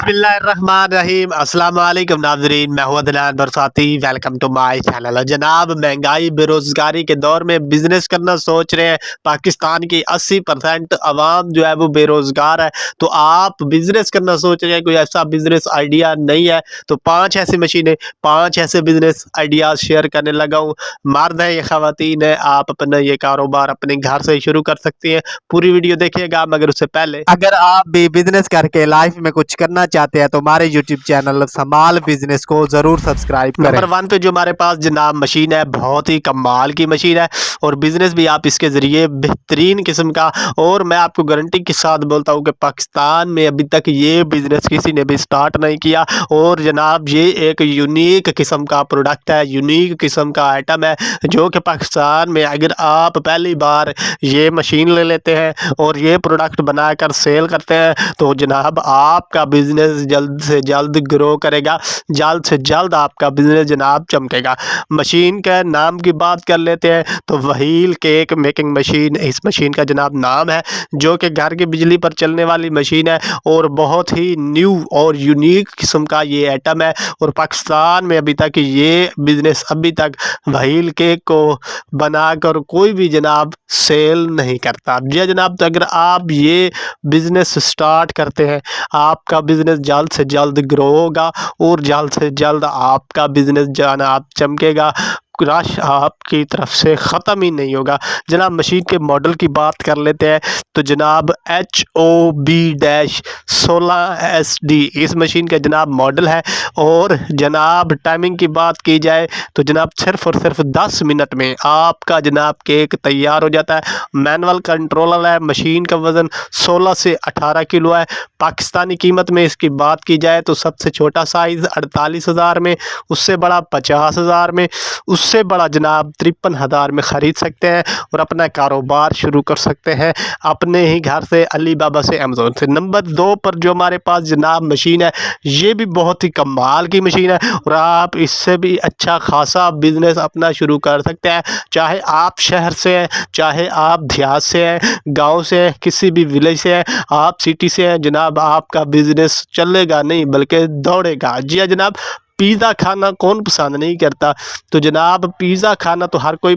बिस्मिल्लाहिर्रहमानिर्रहीम। अस्सलाम वालेकुम नाज़रीन, मैं हूं Adnan Barsati. Welcome to my channel. जनाब, महंगाई बेरोज़गारी के दौर में बिज़नेस करना सोच रहे हैं। पाकिस्तान की 80% आवाम जो है वो बेरोज़गार है। तो आप बिज़नेस करना सोच रहे हैं, कोई ऐसा बिज़नेस आइडिया नहीं है, तो 5 ऐसी मशीनें, 5 ऐसे बिज़नेस आइडियाज़ शेयर करने लगा हूँ। मर्द है या ख़वातीन है, आप अपना ये कारोबार अपने घर से ही शुरू कर सकती हैं। पूरी वीडियो देखिएगा, मगर उससे पहले अगर आप भी बिज़नेस करके लाइफ में कुछ करना चाहते हैं तो हमारे यूट्यूब चैनल समाल बिजनेस को जरूर सब्सक्राइब करें। नंबर 1 पे जो हमारे पास जनाब मशीन है, बहुत ही कमाल की मशीन है और बिजनेस भी आप इसके जरिए बेहतरीन किस्म का, और मैं आपको गारंटी के साथ बोलता हूँ कि पाकिस्तान में अभी तक ये बिजनेस किसी ने भी स्टार्ट नहीं किया। और जनाब ये एक यूनिक किस्म का प्रोडक्ट है, यूनिक किस्म का आइटम है, जो कि पाकिस्तान में अगर आप पहली बार ये मशीन ले लेते हैं और ये प्रोडक्ट बनाकर सेल करते हैं तो जनाब आपका बिजनेस जल्द से जल्द ग्रो करेगा, जल्द से जल्द आपका बिजनेस जनाब चमकेगा। मशीन का नाम की बात कर लेते हैं तो वहील केक मेकिंग मशीन इस मशीन का जनाब नाम है, जो कि घर की बिजली पर चलने वाली मशीन है और बहुत ही न्यू और यूनिक किस्म का ये आइटम है। और पाकिस्तान में अभी तक ये बिजनेस अभी तक वहील केक को बनाकर कोई भी जनाब सेल नहीं करता। जी जनाब, तो अगर आप ये बिजनेस स्टार्ट करते हैं, आपका बिजनेस जल्द से जल्द ग्रो होगा और जल्द से जल्द आपका बिजनेस जनाब चमकेगा, रश आपकी तरफ से ख़त्म ही नहीं होगा। जनाब मशीन के मॉडल की बात कर लेते हैं तो जनाब HOB-16SD इस मशीन का जनाब मॉडल है। और जनाब टाइमिंग की बात की जाए तो जनाब सिर्फ और सिर्फ 10 मिनट में आपका जनाब केक तैयार हो जाता है। मैनुअल कंट्रोलर है, मशीन का वज़न 16 से 18 किलो है। पाकिस्तानी कीमत में इसकी बात की जाए तो सबसे छोटा साइज़ 48,000 में, उससे बड़ा 50,000 में, उससे बड़ा जनाब 53,000 में ख़रीद सकते हैं और अपना कारोबार शुरू कर सकते हैं अपने ही घर से, अली बाबा से, अमेज़ोन से। नंबर 2 पर जो हमारे पास जनाब मशीन है, ये भी बहुत ही कमाल की मशीन है और आप इससे भी अच्छा खासा बिजनेस अपना शुरू कर सकते हैं। चाहे आप शहर से हैं, चाहे आप देहात से हैं, गाँव से हैं, किसी भी विलेज से हैं, आप सिटी से हैं, जनाब आपका बिजनेस चलेगा नहीं बल्कि दौड़ेगा। जी हाँ जनाब, पिज़्ज़ा खाना कौन पसंद नहीं करता, तो जनाब पिज़्ज़ा खाना तो हर कोई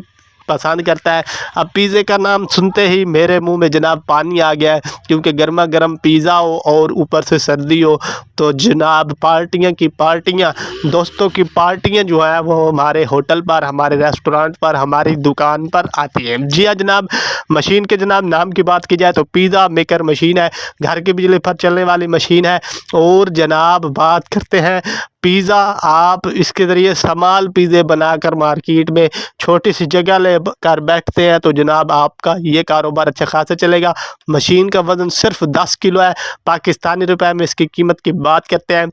पसंद करता है। अब पिज़्ज़े का नाम सुनते ही मेरे मुंह में जनाब पानी आ गया है, क्योंकि गर्मा गर्म पिज़्ज़ा हो और ऊपर से सर्दी हो तो जनाब पार्टियां की पार्टियां, दोस्तों की पार्टियां जो है वो हमारे होटल पर, हमारे रेस्टोरेंट पर, हमारी दुकान पर आती हैं। जी हाँ जनाब, मशीन के जनाब नाम की बात की जाए तो पिज़्ज़ा मेकर मशीन है, घर की बिजली पर चलने वाली मशीन है। और जनाब बात करते हैं पिज़्ज़ा, आप इसके ज़रिए समाल पिज़्ज़े बनाकर मार्केट में छोटी सी जगह ले कर बैठते हैं तो जनाब आपका ये कारोबार अच्छा खासा चलेगा। मशीन का वज़न सिर्फ 10 किलो है। पाकिस्तानी रुपए में इसकी कीमत की बात करते हैं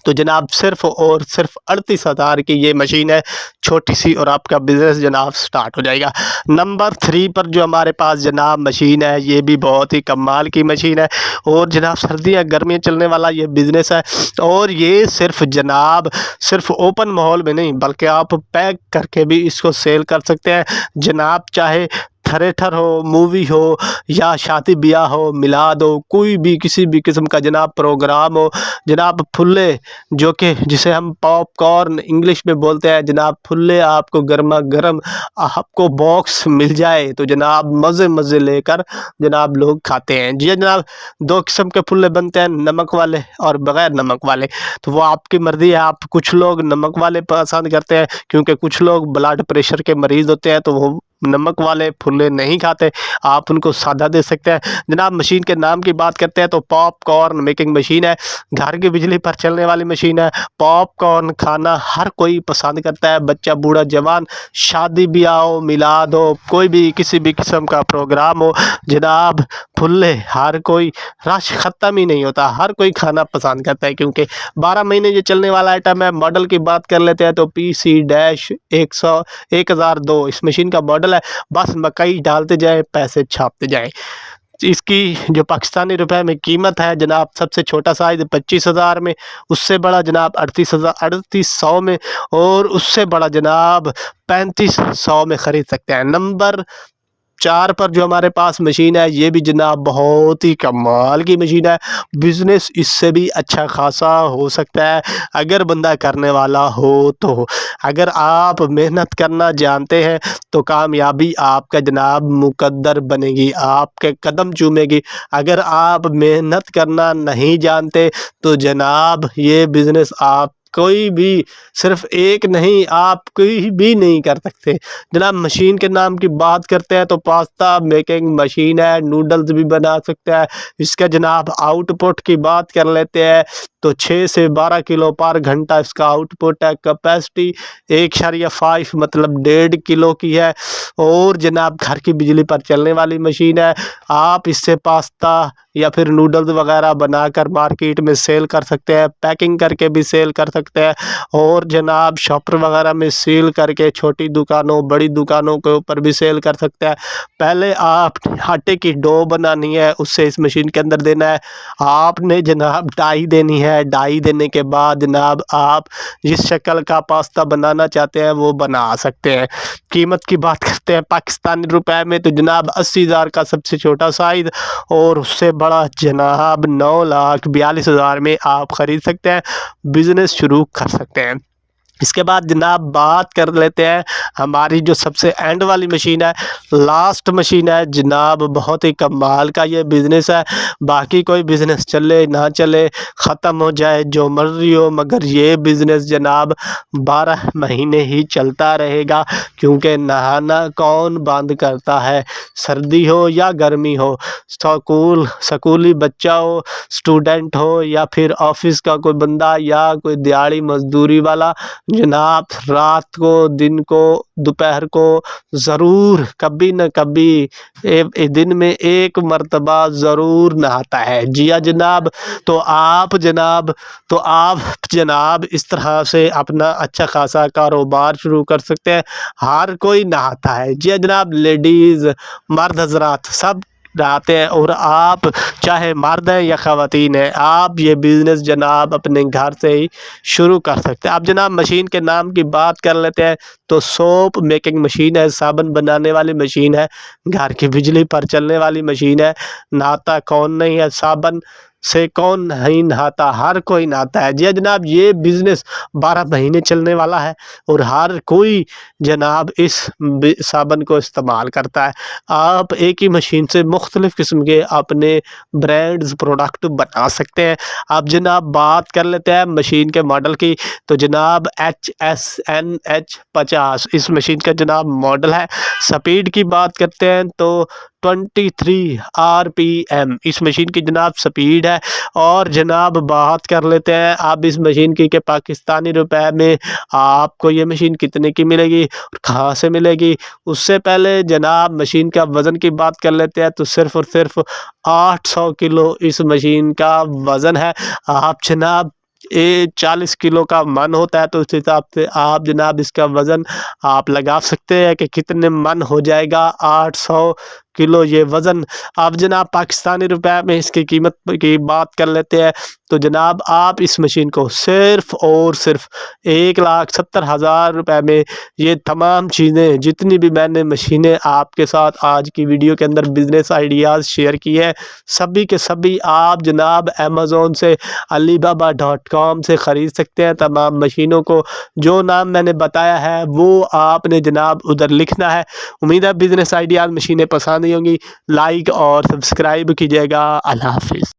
तो जनाब सिर्फ और सिर्फ 38,000 की ये मशीन है, छोटी सी, और आपका बिज़नेस जनाब स्टार्ट हो जाएगा। नंबर 3 पर जो हमारे पास जनाब मशीन है, ये भी बहुत ही कमाल की मशीन है और जनाब सर्दियाँ गर्मियाँ चलने वाला ये बिज़नेस है। और ये सिर्फ जनाब सिर्फ ओपन माहौल में नहीं बल्कि आप पैक करके भी इसको सेल कर सकते हैं। जनाब चाहे थिएटर हो, मूवी हो या शादी ब्याह हो, मिलाद हो, कोई भी किसी भी किस्म का जनाब प्रोग्राम हो, जनाब फुल्ले जो कि जिसे हम पॉपकॉर्न इंग्लिश में बोलते हैं, जनाब फुल्ले आपको गर्मा गर्म आपको बॉक्स मिल जाए तो जनाब मज़े मज़े लेकर जनाब लोग खाते हैं। जी जनाब, 2 किस्म के फुल्ले बनते हैं, नमक वाले और बग़ैर नमक वाले, तो वो आपकी मर्ज़ी है। आप कुछ लोग नमक वाले पसंद करते हैं क्योंकि कुछ लोग ब्लड प्रेशर के मरीज़ होते हैं तो वो नमक वाले फुल्ले नहीं खाते, आप उनको सादा दे सकते हैं। जनाब मशीन के नाम की बात करते हैं तो पॉपकॉर्न मेकिंग मशीन है, घर की बिजली पर चलने वाली मशीन है। पॉपकॉर्न खाना हर कोई पसंद करता है, बच्चा बूढ़ा जवान, शादी ब्याह हो, मिलाद हो, कोई भी किसी भी किस्म का प्रोग्राम हो, जनाब फुल्ले हर कोई, रश ख़त्म ही नहीं होता, हर कोई खाना पसंद करता है क्योंकि 12 महीने ये चलने वाला आइटम है। मॉडल की बात कर लेते हैं तो PC-1002 इस मशीन का मॉडल है। बस मकई डालते जाए, पैसे छापते जाएं। इसकी जो पाकिस्तानी रुपए में कीमत है जनाब, सबसे छोटा साइज़ 25,000 में, उससे बड़ा जनाब 38,000 में, और उससे बड़ा जनाब 3500 में ख़रीद सकते हैं। नंबर 4 پر جو ہمارے پاس مشین ہے یہ بھی جناب بہت ہی کمال کی مشین ہے، بزنس اس سے بھی اچھا خاصا ہو سکتا ہے اگر بندہ کرنے والا ہو تو۔ اگر آپ محنت کرنا جانتے ہیں تو کامیابی آپ کا جناب مقدر بنے گی، آپ کے قدم چومے گی۔ اگر آپ محنت کرنا نہیں جانتے تو جناب یہ بزنس آپ کوئی بھی، صرف ایک نہیں، آپ کوئی بھی نہیں کر سکتے۔ جناب مشین کے نام کی بات کرتے ہیں تو پاستا میکنگ مشین ہے، نوڈلز بھی بنا سکتا ہے۔ اس کا جناب آؤٹ پٹ کی بات کر لیتے ہیں تو 6 سے 12 کلو پر گھنٹہ اس کا آؤٹ پٹ ہے۔ کیپیسٹی 1.5 مطلب 1.5 کلو کی ہے، اور جناب گھر کی بجلی پر چلنے والی مشین ہے۔ آپ اس سے پاستا یا پھر نوڈلز وغیرہ بنا کر مارکیٹ میں سیل کر سکتے ہیں، پیکنگ کر کے بھی سیل کر سکتے ہیں، اور جناب شاپر وغیرہ میں سیل کر کے چھوٹی دکانوں بڑی دکانوں کے اوپر بھی سیل کر سکتے ہیں۔ پہلے آپ آٹے کی ڈو بنانی ہے، اس سے اس مشین کے اندر دینا ہے۔ آپ نے جناب ڈائی دینی ہے، ڈائی دینے کے بعد جناب آپ جس شکل کا پاستا بنانا چاہتے ہیں وہ بنا سکتے ہیں۔ قیمت کی بات کرتے ہیں پاکستانی روپے میں تو جناب 80,000 کا سب سے چھوٹا سائز، اور اس سے بڑا جناب 9,42,000 میں آپ خرید سکتے ہیں، بزنس شروع کر سکتے ہیں۔ اس کے بعد جناب بات کر لیتے ہیں ہماری جو سب سے اینڈ والی مشین ہے، لاسٹ مشین ہے جناب، بہت ہی کمال کا یہ بزنس ہے۔ باقی کوئی بزنس چلے نہ چلے، ختم ہو جائے، جو مرضی ہو، مگر یہ بزنس جناب 12 مہینے ہی چلتا رہے گا، کیونکہ نہانا کون بند کرتا ہے، سردی ہو یا گرمی ہو، سکولی بچہ ہو، اسٹوڈنٹ ہو، یا پھر آفس کا کوئی بندہ، یا کوئی دیہڑی مزدوری والا، جناب رات کو، دن کو، دوپہر کو ضرور کبھی نہ کبھی دن میں 1 مرتبہ ضرور نہاتا ہے۔ جی ہاں جناب، تو آپ جناب اس طرح سے اپنا اچھا خاصا کاروبار شروع کر سکتے ہیں۔ ہر کوئی نہاتا ہے، جی ہاں جناب، لیڈیز، مرد حضرات سب نہاتے ہیں، اور آپ چاہے مرد ہیں یا خواتین ہیں، آپ یہ بزنس جناب اپنے گھر سے ہی شروع کر سکتے ہیں۔ آپ جناب مشین کے نام کی بات کر لیتے ہیں تو سوپ میکنگ مشین ہے، صابن بنانے والی مشین ہے، گھر کی بجلی پر چلنے والی مشین ہے۔ نہاتا کون نہیں ہے، صابن سے کون نہیں نہاتا، ہر کوئی نہاتا ہے۔ جی جناب، یہ بزنس 12 مہینے چلنے والا ہے، اور ہر کوئی جناب اس صابن کو استعمال کرتا ہے۔ آپ ایک ہی مشین سے مختلف قسم کے اپنے برانڈز پروڈکٹ بنا سکتے ہیں۔ آپ جناب بات کر لیتے ہیں مشین کے ماڈل کی تو جناب HSNH 50 اس مشین کا جناب ماڈل ہے۔ سپیڈ کی بات کرتے ہیں تو 23 RPM اس مشین کی جناب سپیڈ ہے۔ اور جناب بات کر لیتے ہیں آپ اس مشین کی کہ پاکستانی روپے میں آپ کو یہ مشین کتنے کی ملے گی اور کہاں سے ملے گی۔ اس سے پہلے جناب مشین کا وزن کی بات کر لیتے ہیں تو صرف اور صرف 800 کلو اس مشین کا وزن ہے۔ آپ جناب 40 کلو کا من ہوتا ہے تو اس حساب سے آپ جناب اس کا وزن آپ لگا سکتے ہیں کہ کتنے من ہو جائے گا 800 کلو یہ وزن۔ آپ جناب پاکستانی روپے میں اس کی قیمت کی بات کر لیتے ہیں تو جناب آپ اس مشین کو صرف اور صرف 1,70,000 روپے میں یہ تمام چیزیں جتنی بھی میں نے مشینیں آپ کے ساتھ آج کی ویڈیو کے اندر بزنس آئیڈیاز شیئر کی ہیں، سبھی کے سبھی آپ جناب Amazon سے alibaba.com سے خرید سکتے ہیں۔ تمام مشینوں کو جو نام میں نے بتایا ہے وہ آپ نے جناب ادھر لکھنا ہے۔ امید ہے بزنس آئیڈیاز مشینیں پسند ہوں گی، لائک اور سبسکرائب کیجیے گا۔ اللہ حافظ۔